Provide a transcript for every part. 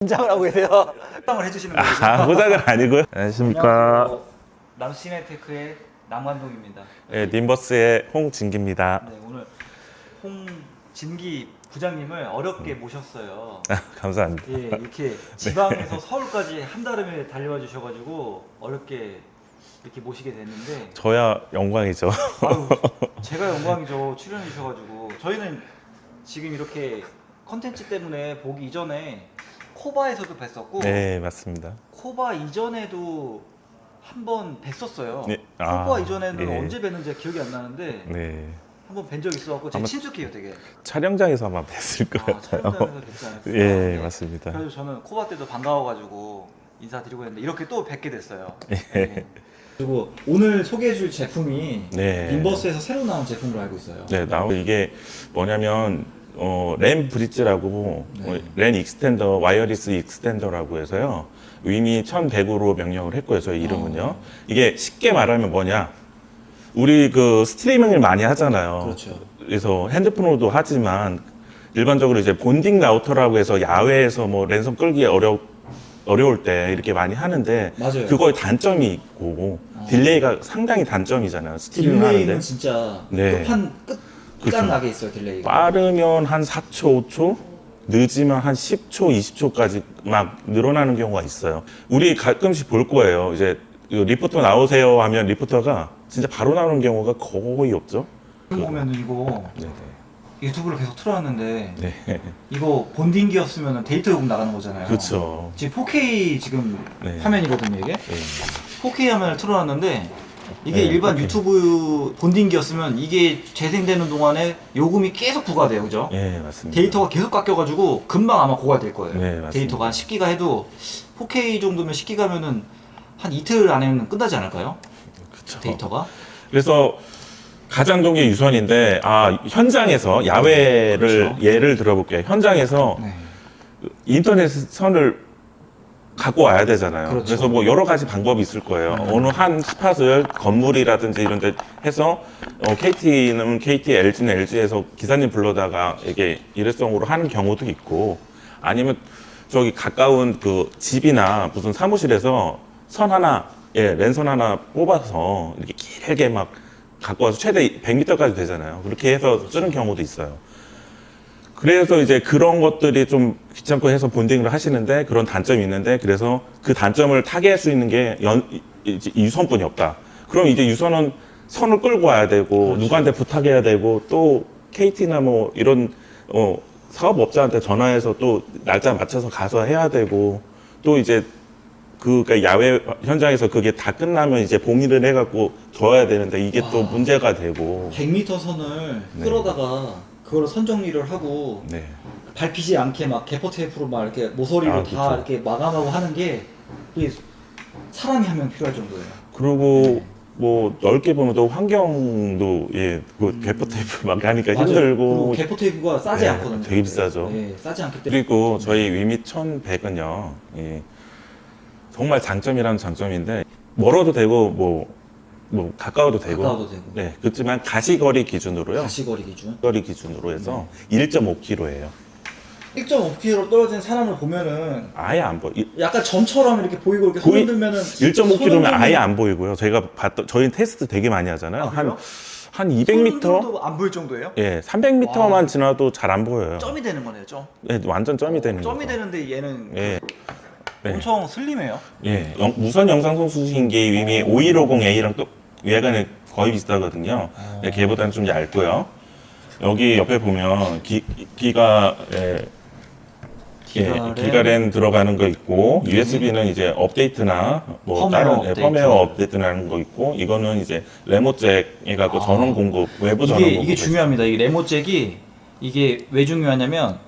긴장을 하고 계세요. 포장을 해주시는 거죠? 포장은 아니고요. 안녕하십니까. 남시네테크의 남관동입니다. 네, 님버스의 홍진기입니다. 네, 오늘 홍진기 부장님을 어렵게 모셨어요. 감사합니다. 예, 이렇게 지방에서 서울까지 한달음에 달려와 주셔가지고 어렵게 이렇게 모시게 됐는데 저야 영광이죠. 아유, 제가 영광이죠. 출연해 주셔가지고 저희는 지금 이렇게 컨텐츠 때문에 보기 이전에 코바에서도 뵀었고 네, 맞습니다. 코바 이전에도 한 번 뵀었어요. 네. 코바 이전에는 예. 언제 뵀는지 기억이 안 나는데 네. 한 번 뵌 적 있어갖고 제가 아마- 친숙해요, 되게. 촬영장에서 아마 뵀을 거예요. 촬영장에서 뵙지 않았어요. 예, 네. 맞습니다. 그래서 저는 코바 때도 반가워가지고 인사드리고 했는데 이렇게 또 뵙게 됐어요. 예. 네. 그리고 오늘 소개해줄 제품이 네. 님버스에서 새로 나온 제품으로 알고 있어요. 네, 이게 뭐냐면 랜 브릿지라고 네. 랜 익스텐더, 와이어리스 익스텐더라고 해서요. 윈이 1100으로 명령을 했고요. 저희 이름은요. 이게 쉽게 말하면 뭐냐? 우리 그 스트리밍을 많이 하잖아요. 그렇죠. 그래서 핸드폰으로도 하지만 일반적으로 이제 본딩 라우터라고 해서 야외에서 뭐 랜선 끌기 어려울 때 이렇게 많이 하는데 맞아요. 그거의 단점이 있고 딜레이가 상당히 단점이잖아요. 스트리밍 딜레이는 하는데 진짜 네. 끝장나게 있어요, 딜레이가. 빠르면 한 4초, 5초, 늦으면 한 10초, 20초까지 막 늘어나는 경우가 있어요. 우리 가끔씩 볼 거예요. 이제 리포터 나오세요 하면 리포터가 진짜 바로 나오는 경우가 거의 없죠. 보면 이거 네네. 유튜브를 계속 틀어놨는데 네. 이거 본딩기였으면 데이터 요금 나가는 거잖아요. 그렇죠. 지금 4K 지금 네. 화면이거든요, 이게. 네. 4K 화면을 틀어놨는데 이게 네, 일반 4K. 유튜브 본딩기였으면 이게 재생되는 동안에 요금이 계속 부과돼요, 그죠? 네, 맞습니다. 데이터가 계속 깎여가지고 금방 아마 고갈될 거예요. 네, 맞습니다. 데이터가 한 10기가 해도 4K 정도면 10기가면은 한 이틀 안에는 끝나지 않을까요? 그쵸. 데이터가? 그래서 가장 좋은 게 유선인데, 현장에서 야외를 그렇죠. 예를 들어볼게요. 현장에서 네. 인터넷 선을 갖고 와야 되잖아요. 그렇죠. 그래서 뭐 여러 가지 방법이 있을 거예요. 어느 한 스팟을 건물이라든지 이런 데 해서 KT는 KT, LG는 LG에서 기사님 불러다가 이게 일회성으로 하는 경우도 있고 아니면 저기 가까운 그 집이나 무슨 사무실에서 선 하나, 랜선 하나 뽑아서 이렇게 길게 막 갖고 와서 최대 100m까지 되잖아요. 그렇게 해서 쓰는 경우도 있어요. 그래서 이제 그런 것들이 좀 귀찮고 해서 본딩을 하시는데 그런 단점이 있는데 그래서 그 단점을 타개할 수 있는 게 이제 유선뿐이 없다. 그럼 이제 유선은 선을 끌고 와야 되고 그렇죠. 누구한테 부탁해야 되고 또 KT나 뭐 이런 사업업자한테 전화해서 또 날짜 맞춰서 가서 해야 되고 또 이제 그러니까 야외 현장에서 그게 다 끝나면 이제 봉의를 해갖고 줘야 되는데 이게 또 문제가 되고 100m 선을 네. 끌어다가 그걸 선 정리를 하고 네. 밟히지 않게 막 개퍼 테이프로 막 이렇게 모서리로 다 그렇죠. 이렇게 마감하고 하는 게 이게 사람이 한 명 필요할 정도예요. 그리고 뭐 넓게 보면 또 환경도 그 개포 테이프 막 하니까 맞아요. 힘들고 그리고 개퍼 테이프가 싸지 네, 않거든요. 되게 비싸죠. 네, 싸지 않기 때문에. 그리고 저희 위밋 1100은요 정말 장점이라는 장점인데 멀어도 되고 뭐 가까워도 되고 네 그렇지만 가시거리 기준으로요 가시거리 기준. 거리 기준으로 해서 1.5km예요. 1.5km 떨어진 사람을 보면은 아예 안 보여. 약간 점처럼 이렇게 보이고 이렇게 손 흔들면은 1.5km면 아예 안 보이고요. 저희가 저희 테스트 되게 많이 하잖아요. 그래요? 한 200m, 손도 안 보일 정도예요? 300m만 와. 지나도 잘 안 보여요. 점이 되는 거네요, 점. 네, 완전 점이 되는 점이 거죠. 되는데 얘는 예. 네. 엄청 슬림해요. 예, 무선 영상 송수신기 위미 5150A랑 또 외관이 거의 비슷하거든요. 네, 걔보다는 좀 얇고요. 여기 옆에 보면 기가랜 들어가는 거 있고 USB는 이제 업데이트나 뭐 펌웨어 다른 업데이트. 펌웨어 업데이트라는 거 있고 이거는 이제 레모잭 해갖고 전원 공급 외부 전원 공급 이게 중요합니다. 이 레모잭이 이게 왜 중요하냐면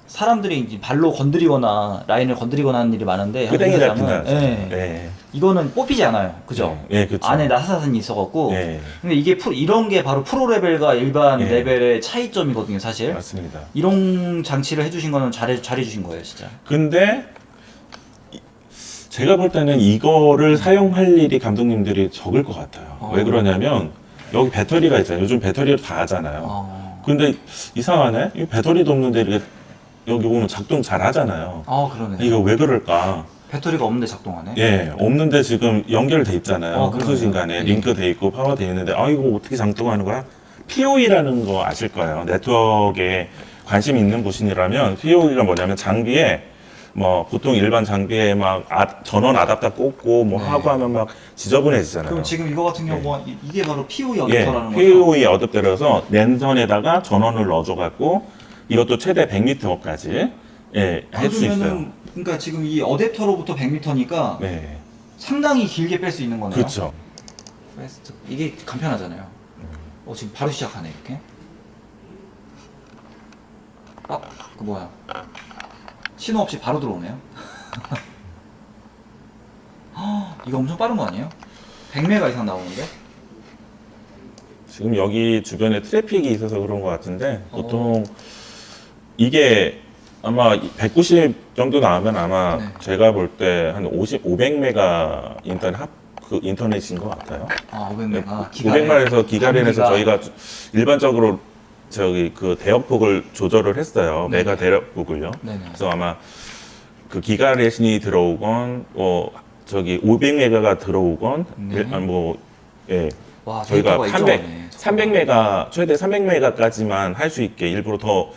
사람들이 이제 발로 건드리거나 라인을 건드리거나 하는 일이 많은데 끄댕이 한국 잡힌다. 회장은, 예, 네. 이거는 뽑히지 않아요. 그죠? 예, 그렇죠. 안에 나사선이 있어갖고. 네, 근데 이게 이런 게 바로 프로 레벨과 일반 예. 레벨의 차이점이거든요, 사실. 맞습니다. 이런 장치를 해주신 거는 잘해주신 거예요, 진짜. 근데 제가 볼 때는 이거를 사용할 일이 감독님들이 적을 것 같아요. 왜 그러냐면 여기 배터리가 있잖아요. 요즘 배터리로 다 하잖아요. 근데 이상하네. 이 배터리도 없는데 이렇게 여기 오면 작동 잘 하잖아요. 아 그러네. 이거 왜 그럴까? 배터리가 없는데 작동하네. 예, 없는데 지금 연결돼 있잖아요. 그러네요. 홍수진 간에 예. 링크돼 있고 파워돼 있는데 아 이거 어떻게 작동하는 거야? POE라는 거 아실 거예요. 네트워크에 관심 있는 분이라면 POE가 뭐냐면 장비에 뭐 보통 일반 장비에 막 전원 아답터 꽂고 뭐 네. 하고 하면 막 지저분해지잖아요. 그럼 지금 이거 같은 경우는 이게 바로 POE 예, 어댑터라는 거죠? POE 어댑터라서 랜선에다가 전원을 넣어줘갖고 이것도 최대 100m까지 예, 할 수 있어요. 그러면은 그러니까 지금 이 어댑터로부터 100m니까 네, 상당히 길게 뺄 수 있는 거네요. 그렇죠. 베스트. 이게 간편하잖아요. 지금 바로 시작하네 이렇게. 그 뭐야? 신호 없이 바로 들어오네요. 이거 엄청 빠른 거 아니에요? 100메가 이상 나오는데? 지금 여기 주변에 트래픽이 있어서 그런 것 같은데 보통 이게 아마 190 정도 나오면 아마 네. 제가 볼 때 한 500메가 인터넷인 것 같아요. 500메가. 500마에서 기가렌에서 단기가. 저희가 일반적으로 저기 그 대역폭을 조절을 했어요. 네. 메가 대역폭을요. 네네. 그래서 아마 그 기가렛이 들어오건 저기 500메가가 들어오건 네. 예. 와, 저희가 데이터가 일정하네. 300메가 최대 300메가까지만 할 수 있게 일부러 더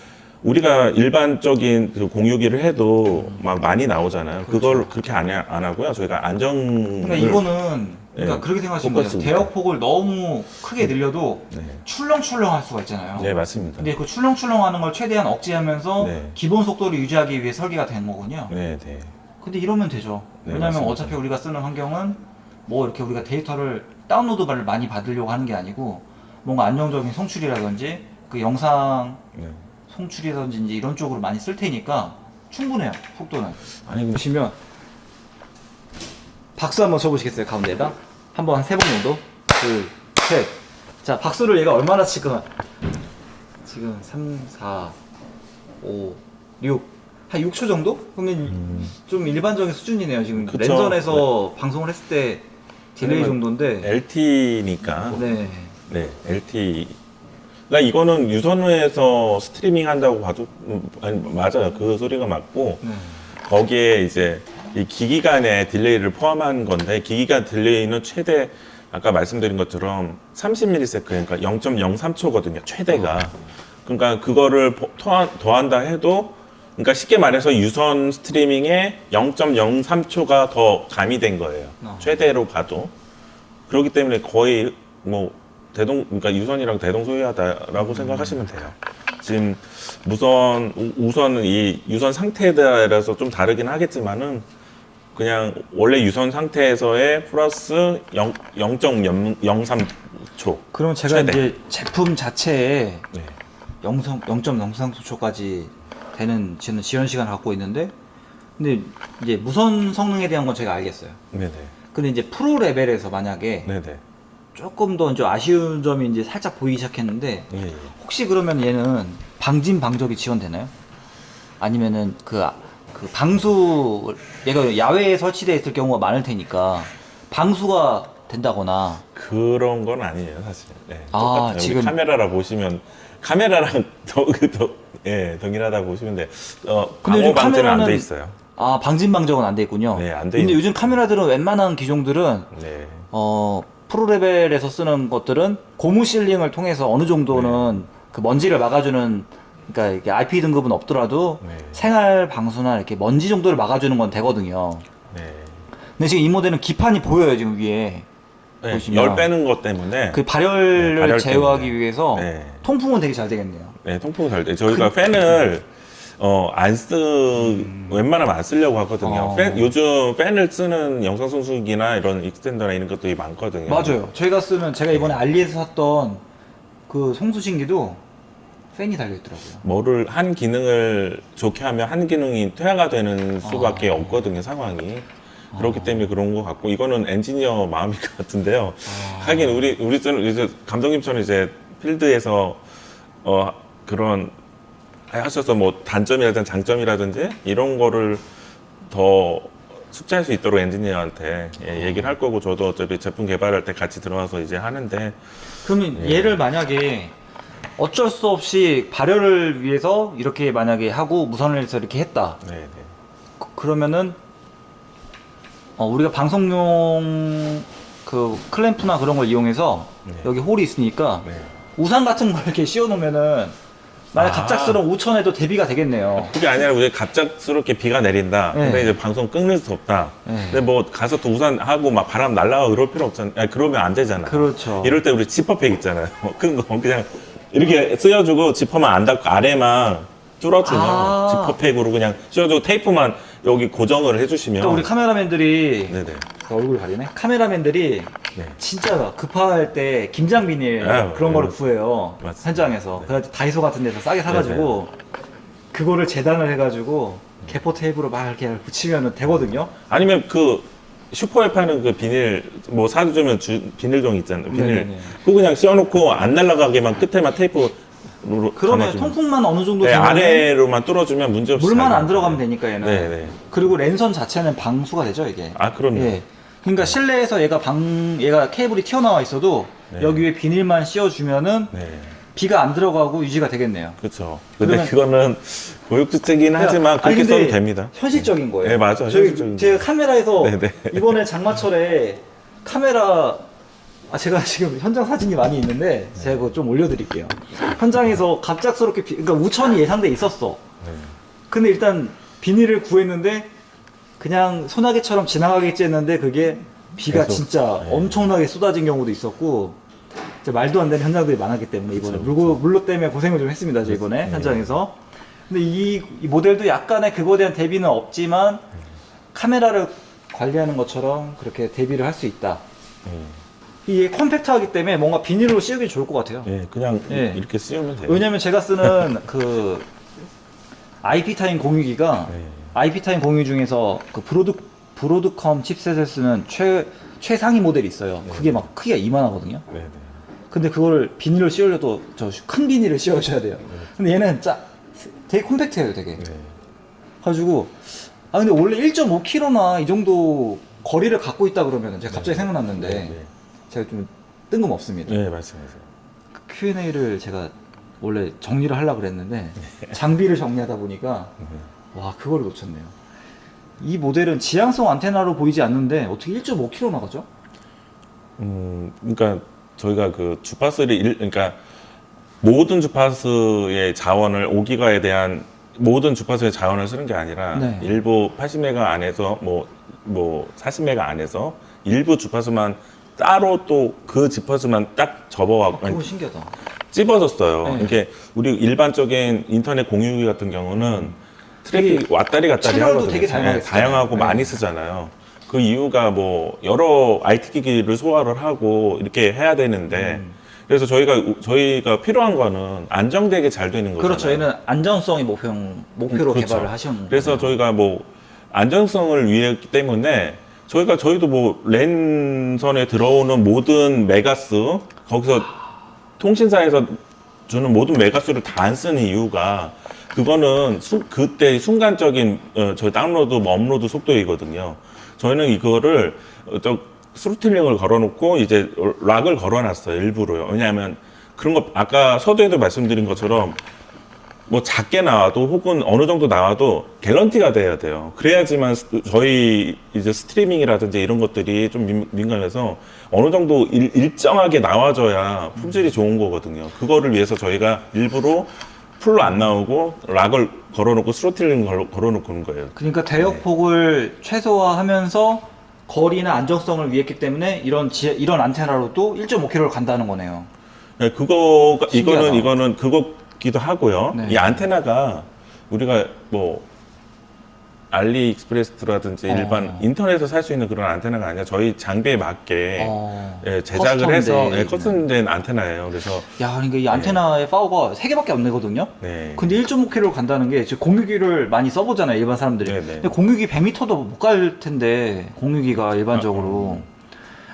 우리가 일반적인 그 공유기를 해도 막 많이 나오잖아요. 그걸 그렇게 안 하고요. 저희가 안정 그러니까 이거는 그러니까 네. 그렇게 생각하시면 돼요. 포커스니까. 대역폭을 너무 크게 늘려도 네. 출렁출렁 할 수가 있잖아요. 네, 맞습니다. 근데 그 출렁출렁 하는 걸 최대한 억제하면서 네. 기본 속도를 유지하기 위해 설계가 된 거군요. 네, 네. 근데 이러면 되죠. 네, 왜냐면 맞습니다. 어차피 우리가 쓰는 환경은 뭐 이렇게 우리가 데이터를 다운로드를 많이 받으려고 하는 게 아니고 뭔가 안정적인 송출이라든지 그 영상 네. 송출이라든지 이제 이런 쪽으로 많이 쓸 테니까 충분해요. 속도는. 아니 근데 보시면 박수 한번 쳐보시겠어요? 가운데에다 한번 한 3번 정도. 둘, 셋. 자, 박수를 얘가 얼마나 치거나 지금 3, 4, 5, 6 한 6초 정도? 그러면 좀 일반적인 수준이네요. 지금 그쵸. 랜선에서 방송을 했을 때 딜레이 왜냐면 정도인데. LT니까 네. 네, LT. 그러니까 이거는 유선에서 스트리밍 한다고 봐도 아니, 맞아요. 그 소리가 맞고 네. 거기에 이제 이 기기간의 딜레이를 포함한 건데 기기간 딜레이는 최대 아까 말씀드린 것처럼 30ms 그러니까 0.03초거든요. 최대가. 그러니까 그거를 더한다 해도 그러니까 쉽게 말해서 유선 스트리밍에 0.03초가 더 가미된 거예요. 최대로 봐도. 그렇기 때문에 거의 뭐 그러니까 유선이랑 대동소이하다라고 생각하시면 돼요. 지금 우선은 이 유선 상태에 따라서 좀 다르긴 하겠지만은 그냥 원래 유선 상태에서의 플러스 0.03초. 그럼 제가 최대. 이제 제품 자체에 네. 0.03초까지 되는 지연 시간을 갖고 있는데, 근데 이제 무선 성능에 대한 건 제가 알겠어요. 네네. 근데 이제 프로 레벨에서 만약에 네네. 조금 더 이제 아쉬운 점이 이제 살짝 보이기 시작했는데, 예, 예. 혹시 그러면 얘는 방진 방적이 지원되나요? 아니면은 그 방수, 얘가 야외에 설치되어 있을 경우가 많을 테니까 방수가 된다거나. 그런 건 아니에요, 사실. 네, 아, 똑같아요. 지금- 우리 카메라라 보시면 카메라랑 동일하다고 보시면 돼. 근데 방어 요즘 방지는 안 카메라는- 돼 있어요. 아, 방진 방적은 안 돼 있군요. 네, 안 돼 근데 있는- 요즘 카메라들은 웬만한 기종들은 네. 프로 레벨에서 쓰는 것들은 고무 실링을 통해서 어느 정도는 그 먼지를 막아주는, 그러니까 이게 RP 등급은 없더라도 네. 생활 방수나 이렇게 먼지 정도를 막아주는 건 되거든요. 네. 근데 지금 이 모델은 기판이 보여요, 지금 위에. 네, 보시면. 열 빼는 것 때문에 그 발열을 네, 발열 제어하기 때문에. 위해서 네. 통풍은 되게 잘 되겠네요. 네, 통풍 잘 돼. 저희가 팬을 웬만하면 안 쓰려고 하거든요. 어. 요즘 팬을 쓰는 영상 송수기나 이런 익스텐더나 이런 것들이 많거든요. 맞아요. 제가 이번에 알리에서 샀던 그 송수신기도 팬이 달려있더라고요. 한 기능을 좋게 하면 한 기능이 퇴화가 되는 수밖에 없거든요, 상황이. 그렇기 때문에 그런 것 같고, 이거는 엔지니어 마음일 것 같은데요. 하긴 우리는 이제 감독님처럼 이제 필드에서 그런 하셔서 뭐 단점이라든지 장점이라든지 이런 거를 더 숙지할 수 있도록 엔지니어한테 얘기를 할 거고, 저도 어차피 제품 개발할 때 같이 들어와서 이제 하는데 그러면 예. 얘를 만약에 어쩔 수 없이 발열을 위해서 이렇게 만약에 하고 무선을 해서 이렇게 했다. 네. 그러면은 우리가 방송용 그 클램프나 그런 걸 이용해서 네. 여기 홀이 있으니까 네. 우산 같은 걸 이렇게 씌워 놓으면은 만약 갑작스러운 우천에도 대비가 되겠네요. 그게 아니라 우리 갑작스럽게 비가 내린다. 네. 근데 이제 방송 끊을 수 없다. 네. 근데 뭐 가서 또 우산 하고 막 바람 날라가고 그럴 필요 없잖아. 아니, 그러면 안 되잖아. 그렇죠. 이럴 때 우리 지퍼팩 있잖아요. 큰 거 그냥 이렇게 쓰여주고 지퍼만 안 닫고 아래만 뚫어주면 지퍼팩으로 그냥 씌워주고 테이프만 여기 고정을 해주시면. 또 우리 카메라맨들이 네네. 얼굴 가리네. 카메라맨들이 네. 진짜 급할 때 김장 비닐 아, 그런 네. 거를 구해요. 맞습니다. 현장에서. 네. 그래서 다이소 같은 데서 싸게 사가지고 그거를 재단을 해가지고 개포 테이프로 막 이렇게 붙이면 되거든요. 아니면 그 슈퍼에 파는 그 비닐 뭐 사주면 비닐종 있잖아요. 비닐. 네네네. 그거 그냥 씌워놓고 안 날아가게만 끝에만 테이프로 그러면 감아주면. 통풍만 어느 정도 네, 되면 아래로만 뚫어주면 문제 없이 물만 잘 안 들어가면 되니까 얘는. 네네. 그리고 랜선 자체는 방수가 되죠 이게. 아 그럼요. 예. 그러니까 실내에서 얘가 케이블이 튀어나와 있어도 네. 여기 위에 비닐만 씌워주면은 네. 비가 안 들어가고 유지가 되겠네요. 그렇죠. 근데 그러면- 그거는 보육주택이긴 하지만 아니, 그렇게 근데 써도 됩니다. 현실적인 거예요. 네, 맞아요. 저희 현실적인 제가 거예요. 카메라에서 네네. 이번에 장마철에 카메라 제가 지금 현장 사진이 많이 있는데 제가 그거 좀 올려드릴게요. 현장에서 갑작스럽게 그러니까 우천이 예상돼 있었어. 네. 근데 일단 비닐을 구했는데 그냥 소나기처럼 지나가겠지 했는데 그게 비가 계속, 진짜 네. 엄청나게 쏟아진 경우도 있었고 진짜 말도 안 되는 현장들이 많았기 때문에 이번에 그쵸. 물로 때문에 고생을 좀 했습니다. 저 이번에 네. 현장에서. 근데 이 모델도 약간의 그거에 대한 대비는 없지만 카메라를 관리하는 것처럼 그렇게 대비를 할 수 있다. 이게 컴팩트하기 때문에 뭔가 비닐로 씌우기 좋을 것 같아요. 예, 그냥 네. 이렇게 씌우면 돼요. 왜냐면 제가 쓰는 그 IP타임 공유기가 네. IP타임 공유 중에서 그 브로드컴 칩셋을 쓰는 최상위 모델이 있어요. 네. 그게 막 크기가 이만하거든요. 네, 네. 근데 그거를 비닐로 씌우려도 저 큰 비닐을 씌워줘야 돼요. 근데 얘는 되게 컴팩트해요, 되게. 네. 가지고 근데 원래 1.5km나 이 정도 거리를 갖고 있다 그러면 제가 갑자기 생각났는데 네, 네. 제가 좀 뜬금없습니다. 네, 말씀하세요. Q&A를 제가 원래 정리를 하려고 그랬는데 장비를 정리하다 보니까 와 그거를 놓쳤네요. 이 모델은 지향성 안테나로 보이지 않는데 어떻게 1.5km 나가죠? 그러니까 저희가 그 주파수를 그러니까 모든 주파수의 자원을 5기가에 대한 모든 주파수의 자원을 쓰는 게 아니라 네. 일부 80메가 안에서 뭐 40메가 안에서 일부 주파수만 따로 또 그 주파수만 딱 접어갖고 그거 신기하다. 찝어졌어요. 네. 이게 우리 일반적인 인터넷 공유기 같은 경우는 트래픽 왔다리 갔다리 채널도 하거든요. 되게 다양하게 네, 다양하고 쓰잖아요. 많이 쓰잖아요. 그 이유가 뭐 여러 IT 기기를 소화를 하고 이렇게 해야 되는데 그래서 저희가 필요한 거는 안정되게 잘 되는 거잖아요. 그렇죠. 얘는 안전성이 목표로 그렇죠. 개발을 하신 그래서 거예요. 저희가 뭐 안정성을 위했기 때문에 저희도 뭐 랜선에 들어오는 모든 메가스 거기서 통신사에서 주는 모든 메가스를 다 안 쓰는 이유가 그거는 그때 순간적인 저희 다운로드 뭐 업로드 속도이거든요. 저희는 이거를 스로틀링을 걸어놓고 이제 락을 걸어놨어요. 일부러요. 왜냐하면 그런 거 아까 서두에도 말씀드린 것처럼 뭐 작게 나와도 혹은 어느 정도 나와도 갤런티가 돼야 돼요. 그래야지만 저희 이제 스트리밍이라든지 이런 것들이 좀 민감해서 어느 정도 일정하게 나와줘야 품질이 좋은 거거든요. 그거를 위해서 저희가 일부러 풀로 안 나오고 락을 걸어놓고 스로틀링 걸어놓고 그런 거예요. 그러니까 대역폭을 최소화하면서 거리나 안정성을 위했기 때문에 이런 안테나로도 1.5km를 간다는 거네요. 네, 신기하다. 이거는 그거기도 하고요. 네. 이 안테나가 우리가 뭐 알리익스프레스라든지 일반 인터넷에서 살 수 있는 그런 안테나가 아니라 저희 장비에 맞게 예, 제작을 해서 커스텀된 안테나예요. 그래서 야, 그러니까 이 안테나의 파워가 3개밖에 안 되거든요. 네. 근데 1.5km를 간다는 게 지금 공유기를 많이 써보잖아요, 일반 사람들이. 네네. 근데 공유기 100m도 못 갈 텐데 공유기가 일반적으로.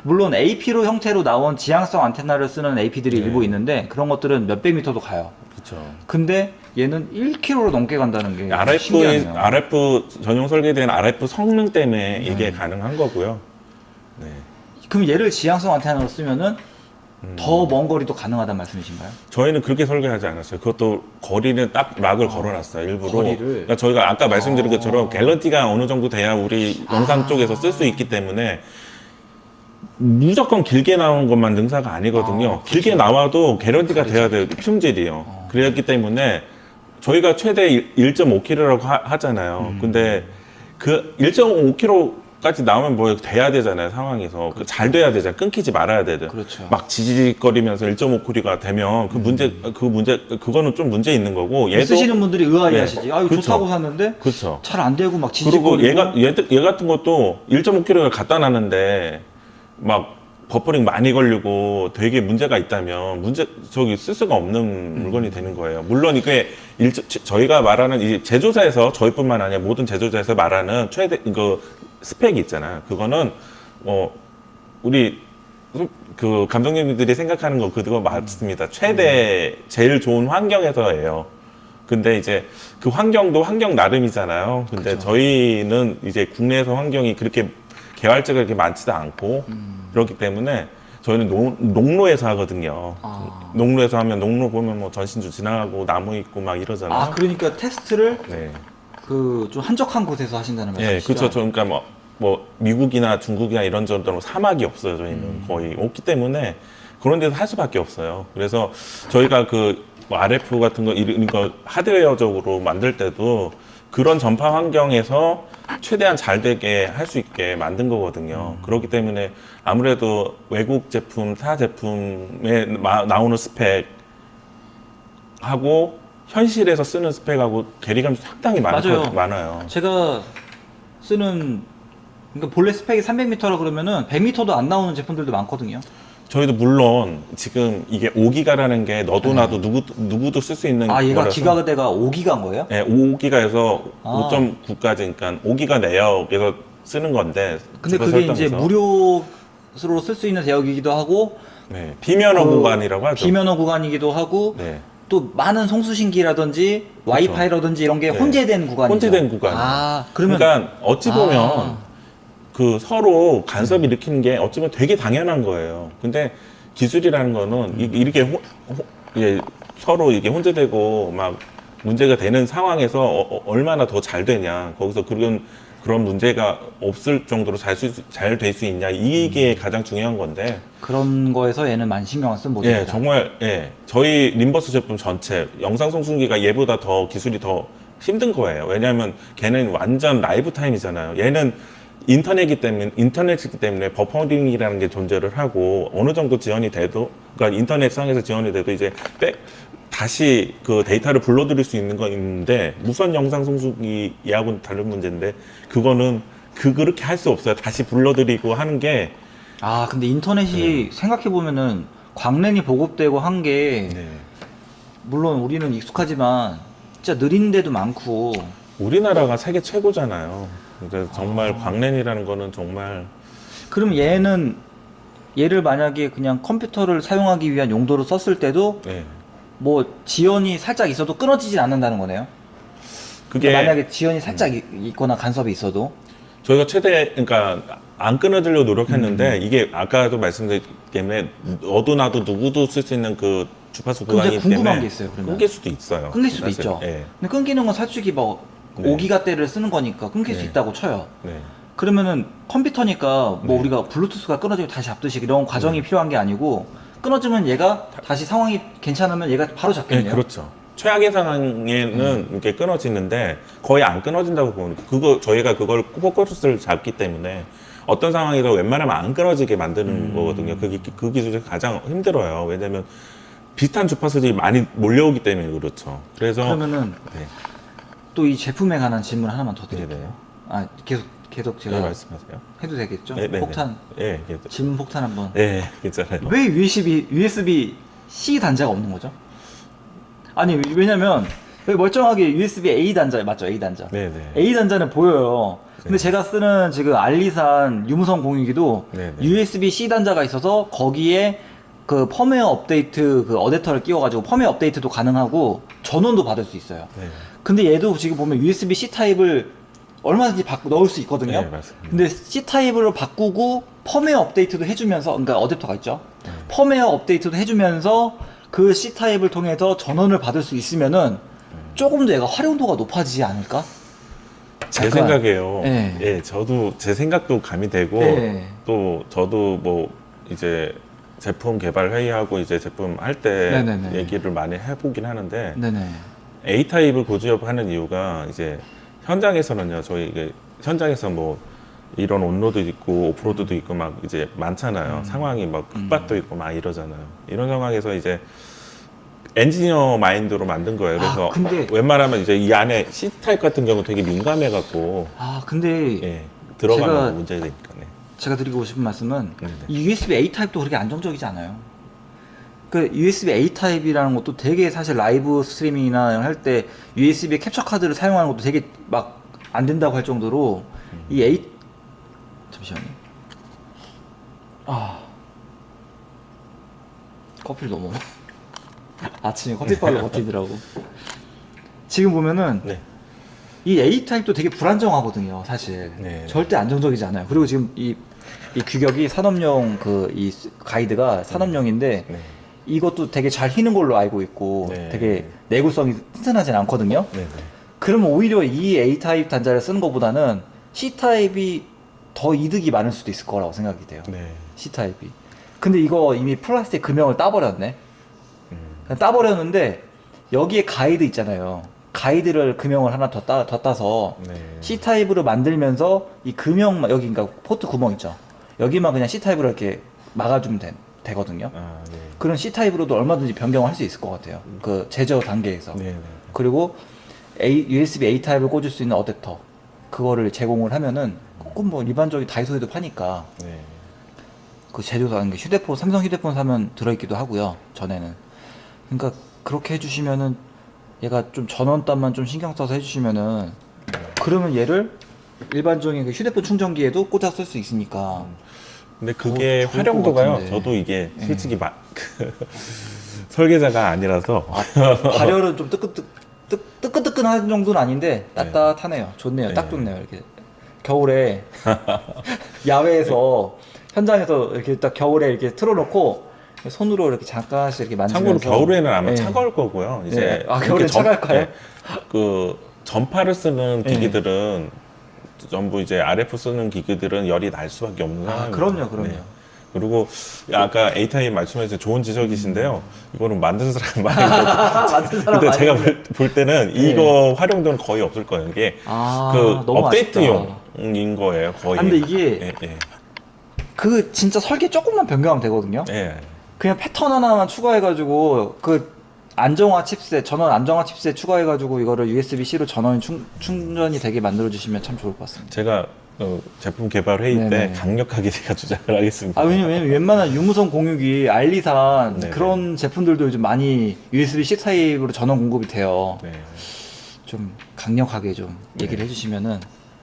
물론 AP로 형태로 나온 지향성 안테나를 쓰는 AP들이 네. 일부 있는데 그런 것들은 몇백 미터도 가요. 그렇죠. 근데 얘는 1km로 넘게 간다는 게 신기하네요. RF 전용 설계된 RF 성능 때문에 이게 가능한 거고요. 네. 그럼 얘를 지향성 안테나로 쓰면은 더 먼 거리도 가능하단 말씀이신가요? 저희는 그렇게 설계하지 않았어요. 그것도 거리는 딱 락을 걸어놨어요. 일부러. 거리를? 그러니까 저희가 아까 말씀드린 것처럼 갤러티가 어느 정도 돼야 우리 영상 쪽에서 쓸 수 있기 때문에 무조건 길게 나오는 것만 능사가 아니거든요. 길게 나와도 개런티가 돼야 돼요. 품질이요. 그랬기 때문에 저희가 최대 1.5kg라고 하잖아요. 근데 그 1.5kg까지 나오면 뭐 돼야 되잖아요. 상황에서. 잘 돼야 되잖아요. 끊기지 말아야 되죠. 그렇죠. 막 지지직거리면서 1.5kg가 되면 그거는 좀 문제 있는 거고. 얘도 쓰시는 분들이 의아해하시지. 네. 아, 이거 그쵸. 좋다고 샀는데 그렇죠. 잘 안 되고 막 그리고 지지거리고. 얘 같은 것도 1.5kg를 갖다 놨는데 막 버퍼링 많이 걸리고 되게 문제가 있다면 저기 쓸 수가 없는 물건이 되는 거예요. 물론 이게 저희가 말하는 이 제조사에서 저희뿐만 아니라 모든 제조사에서 말하는 최대 이거 스펙이 있잖아요. 그거는 우리 그 감독님들이 생각하는 거 그거 맞습니다. 최대 제일 좋은 환경에서예요. 근데 이제 그 환경도 환경 나름이잖아요. 근데 그쵸. 저희는 이제 국내에서 환경이 그렇게 개발자가 그렇게 많지도 않고 그렇기 때문에 저희는 농로에서 하거든요. 농로에서 하면 농로 보면 뭐 전신주 지나가고 나무 있고 막 이러잖아요. 아, 그러니까 테스트를 네. 그 좀 한적한 곳에서 하신다는 예, 말씀이시죠? 그렇죠. 그러니까 뭐 미국이나 중국이나 이런 정도로 사막이 없어요. 저희는 거의 없기 때문에 그런 데서 할 수밖에 없어요. 그래서 저희가 뭐 RF 같은 거 이런 거 하드웨어적으로 만들 때도 그런 전파 환경에서 최대한 잘 되게 할 수 있게 만든 거거든요. 그렇기 때문에 아무래도 외국 제품, 타 제품에 나오는 스펙하고 현실에서 쓰는 스펙하고 괴리감이 상당히 맞아요. 많아요. 제가 쓰는 그러니까 본래 스펙이 300m라 그러면은 100m도 안 나오는 제품들도 많거든요. 저희도 물론 지금 이게 5기가라는 게 너도 나도 누구도 쓸 수 있는 아, 얘가 거라서 기가대가 5기가인 거예요? 네, 5기가에서 아. 5.9까지 그러니까 5기가 내역에서 쓰는 건데 근데 주거 그게 이제 설정에서. 무료로 쓸 수 있는 대역이기도 하고 네, 비면허 그 구간이라고 하죠. 비면허 구간이기도 하고 네. 또 많은 송수신기라든지 와이파이라든지 이런 게 네. 혼재된 구간이죠. 혼재된 구간. 아, 그러면 그러니까 어찌 보면 아. 그 서로 간섭 일으키는 게 어쩌면 되게 당연한 거예요. 근데 기술이라는 거는 이렇게 이게 서로 이게 혼재되고 막 문제가 되는 상황에서 얼마나 더 잘 되냐. 거기서 그런 문제가 없을 정도로 잘 될 수 있냐. 이게 가장 중요한 건데. 그런 거에서 얘는 많이 신경 안 쓴 예, 모델이다. 정말, 예. 저희 림버스 제품 전체, 영상 송수기가 얘보다 더 기술이 더 힘든 거예요. 왜냐하면 걔는 완전 라이브 타임이잖아요. 얘는 인터넷이기 때문에 버퍼링이라는 게 존재를 하고 어느 정도 지연이 돼도, 그러니까 인터넷 상에서 지연이 돼도 이제 다시 그 데이터를 불러들일 수 있는 건 있는데 무선 영상 송수기하고는 다른 문제인데 그거는 그렇게 할 수 없어요. 다시 불러들이고 하는 게 아, 근데 인터넷이 생각해보면은 광랜이 보급되고 한 게 네. 물론 우리는 익숙하지만 진짜 느린 데도 많고 우리나라가 세계 최고잖아요. 그래서 정말 광랜이라는 거는 정말 그럼 얘를 만약에 그냥 컴퓨터를 사용하기 위한 용도로 썼을 때도 네. 뭐 지연이 살짝 있어도 끊어지진 않는다는 거네요. 그게 그러니까 만약에 지연이 살짝 있거나 간섭이 있어도 저희가 그러니까 안 끊어지려고 노력했는데 이게 아까도 말씀드린 때문에 너도 나도 누구도 쓸 수 있는 그 주파수 그럼 구간이기 제가 궁금한 때문에 게 있어요. 그러면 끊길 수도 있어요. 끊길 수도 사실. 있죠. 예. 근데 끊기는 건 솔직히 뭐 네. 5기가대를 쓰는 거니까 끊길 수 네. 있다고 쳐요. 네. 그러면은 컴퓨터니까 뭐 네. 우리가 블루투스가 끊어지고 다시 잡듯이 이런 과정이 필요한 게 아니고 끊어지면 얘가 다시 상황이 괜찮으면 얘가 바로 네, 잡겠네요. 그렇죠. 최악의 상황에는 이렇게 끊어지는데 거의 안 끊어진다고 보면 저희가 그걸 포커스를 잡기 때문에 어떤 상황에서 웬만하면 안 끊어지게 만드는 거거든요. 그 기술이 가장 힘들어요. 왜냐면 비슷한 주파수들이 많이 몰려오기 때문에 그렇죠. 그래서 그러면은 네. 또 이 제품에 관한 질문 하나만 더 드릴게요. 네네. 아, 계속 제가 네, 말씀하세요. 해도 되겠죠? 네, 네, 폭탄 네, 질문 폭탄 한번. 네, 괜찮아요. 왜 USB-C 단자가 없는 거죠? 아니, 왜냐면 여기 멀쩡하게 USB-A 단자 맞죠? A 단자. 네, 네. A 단자는 보여요. 근데 네. 제가 쓰는 지금 알리산 유무선 공유기도 네, 네. USB-C 단자가 있어서 거기에 그 펌웨어 업데이트 그 어댑터를 끼워가지고 펌웨어 업데이트도 가능하고 전원도 받을 수 있어요. 네. 근데 얘도 지금 보면 USB-C 타입을 얼마든지 넣을 수 있거든요. 네, 맞습니다. 근데 C 타입으로 바꾸고 펌웨어 업데이트도 해주면서, 그러니까 어댑터가 있죠. 네. 펌웨어 업데이트도 해주면서 그 C타입을 통해서 전원을 받을 수 있으면은 조금 더 얘가 활용도가 높아지지 않을까? 제 약간, 생각이에요. 예. 예, 저도 제 생각도 감이 되고 예. 또 저도 뭐 이제 제품 개발 회의하고 이제 제품 할 때 네네네. 얘기를 많이 해보긴 하는데 네네. A 타입을 고지업하는 이유가 이제 현장에서는요. 저희 이게 현장에서 뭐 이런 온로도 있고 오프로드도 있고 막 이제 많잖아요. 상황이 막 흙밭도 있고 막 이러잖아요. 이런 상황에서 이제 엔지니어 마인드로 만든 거예요. 그래서 아, 근데- 웬만하면 이제 이 안에 C 타입 같은 경우 되게 민감해갖고 아, 근데 예, 들어가면 제가- 문제가 되니까. 네. 제가 드리고 싶은 말씀은 네네. 이 USB A 타입도 그렇게 안정적이지 않아요. 그 USB A 타입이라는 것도 되게 사실 라이브 스트리밍이나 할 때 USB 캡처 카드를 사용하는 것도 되게 막 안 된다고 할 정도로 이 A 잠시만요. 아 커피를 너무 아침에 커피빨로 버티더라고. 지금 보면은 네. 이 A 타입도 되게 불안정하거든요, 사실. 네. 절대 안정적이지 않아요. 그리고 지금 이 규격이 산업용 이 가이드가 산업용인데 네. 이것도 되게 잘 휘는 걸로 알고 있고 네. 되게 내구성이 튼튼하진 않거든요. 네. 네. 그러면 오히려 이 A 타입 단자를 쓰는 것보다는 C 타입이 더 이득이 많을 수도 있을 거라고 생각이 돼요. 네. C 타입이. 근데 이거 이미 플라스틱 금형을 따버렸네. 따버렸는데 여기에 가이드 있잖아요. 가이드를 금형을 하나 더 따서 네. C 타입으로 만들면서 이 금형 여기 그러니까 포트 구멍 있죠. 여기만 그냥 C 타입으로 이렇게 막아주면 되거든요. 아, 네. 그런 C 타입으로도 얼마든지 변경을 할 수 있을 것 같아요. 그 제조 단계에서. 네. 네. 그리고 USB A 타입을 꽂을 수 있는 어댑터 그거를 제공을 하면은 꼭 뭐 일반적인 다이소에도 파니까 네. 그 제조 단계 휴대폰 삼성 휴대폰 사면 들어있기도 하고요. 전에는. 그러니까 그렇게 해주시면은 얘가 좀 전원단만 좀 신경 써서 해주시면은 그러면 얘를 일반적인 그 휴대폰 충전기에도 꽂아 쓸 수 있으니까 근데 그게 좋을 것 활용도가요. 같은데. 저도 이게 솔직히 설계자가 아니라서 발열은 좀 뜨끈뜨끈한 정도는 아닌데 따뜻하네요. 좋네요. 딱 네. 좋네요. 이렇게 겨울에 야외에서 현장에서 이렇게 딱 겨울에 이렇게 틀어놓고 손으로 이렇게 잠깐씩 이렇게 만지면서. 참고로 겨울에는 아마 네. 차가울 거고요. 이제 네. 아, 이렇게 겨울엔 차가울까요? 네. 그 전파를 쓰는 네. 기기들은 전부 이제 RF 쓰는 기기들은 열이 날 수밖에 없는 아, 상황입니다. 그럼요. 그리고 아까 A 타입 말씀하신 좋은 지적이신데요. 이거는 만든 사람 많이 만든 사람 근데 제가 많이 볼 때는 이거 활용도는 거의 없을 거예요. 이게 아, 그 너무 업데이트용인 거예요. 거의. 아, 근데 이게 예, 예. 그 진짜 설계 조금만 변경하면 되거든요. 예. 그냥 패턴 하나만 추가해가지고 그 안정화 칩셋, 전원 안정화 칩셋 추가해가지고 이거를 USB-C로 전원이 충전이 되게 만들어주시면 참 좋을 것 같습니다. 제가 제품 개발 회의 때 네네. 강력하게 제가 주장을 하겠습니다. 아, 왜냐면 웬만한 유무선 공유기, 알리산 네네. 그런 제품들도 요즘 많이 USB-C 타입으로 전원 공급이 돼요. 네. 좀 강력하게 좀 얘기를 네. 해주시면은